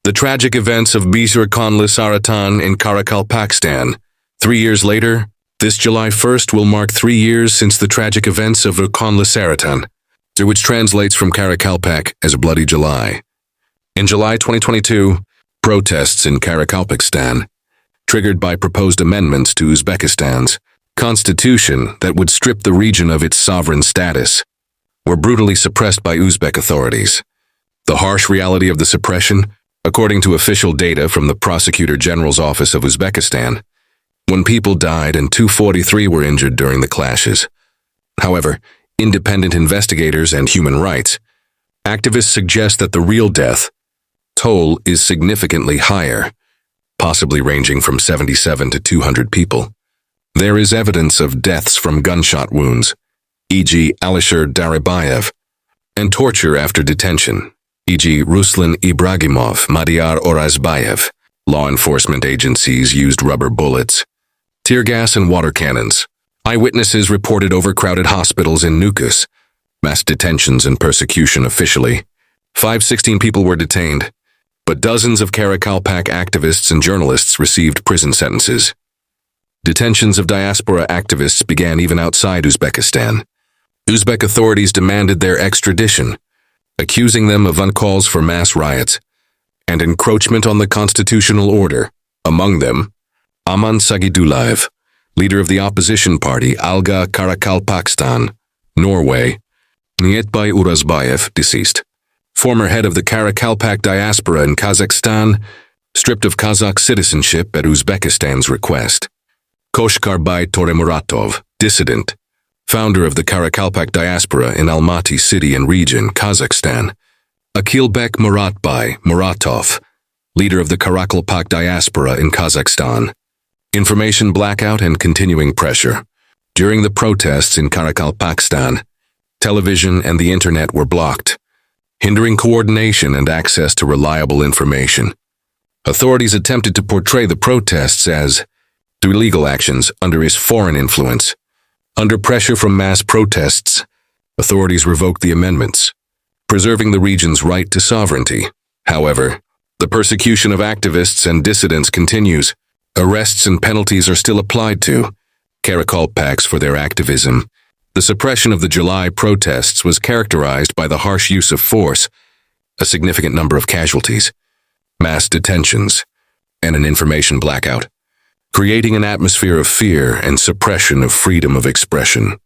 The tragic events of Qanlı Saratan in Karakalpakstan. 3 years later, this July 1st will mark 3 years since the tragic events of Qanlı Saratan, which translates from Karakalpak as a bloody July. In July 2022, protests in Karakalpakstan, triggered by proposed amendments to Uzbekistan's constitution that would strip the region of its sovereign status, were brutally suppressed by Uzbek authorities. The harsh reality of the suppression, according to official data from the Prosecutor General's Office of Uzbekistan, one people died and 243 were injured during the clashes. However, independent investigators and human rights activists suggest that the real death toll is significantly higher, possibly ranging from 77 to 200 people. There is evidence of deaths from gunshot wounds, e.g. Alisher Darabayev, and torture after detention, e.g. Ruslan Ibragimov, Madiyar Orazbayev. Law enforcement agencies used rubber bullets, tear gas and water cannons. Eyewitnesses reported overcrowded hospitals in Nukus, mass detentions and persecution officially. 516 people were detained, but dozens of Karakalpak activists and journalists received prison sentences. Detentions of diaspora activists began even outside Uzbekistan. Uzbek authorities demanded their extradition, accusing them of uncalls for mass riots and encroachment on the constitutional order. Among them, Aman Sagidulaev, leader of the opposition party Alga Karakalpakstan, Norway, Nietbay Urazbayev, deceased, former head of the Karakalpak diaspora in Kazakhstan, stripped of Kazakh citizenship at Uzbekistan's request. Koshkarbay Toremuratov, dissident, founder of the Karakalpak diaspora in Almaty city and region, Kazakhstan. Akilbek Muratbay Muratov, leader of the Karakalpak diaspora in Kazakhstan. Information blackout and continuing pressure. During the protests in Karakalpakstan, television and the internet were blocked, hindering coordination and access to reliable information. Authorities attempted to portray the protests as illegal actions under his foreign influence. Under pressure from mass protests, authorities revoked the amendments, preserving the region's right to sovereignty. However, the persecution of activists and dissidents continues. Arrests and penalties are still applied to Karakalpaks for their activism. The suppression of the July protests was characterized by the harsh use of force, a significant number of casualties, mass detentions, and an information blackout, creating an atmosphere of fear and suppression of freedom of expression.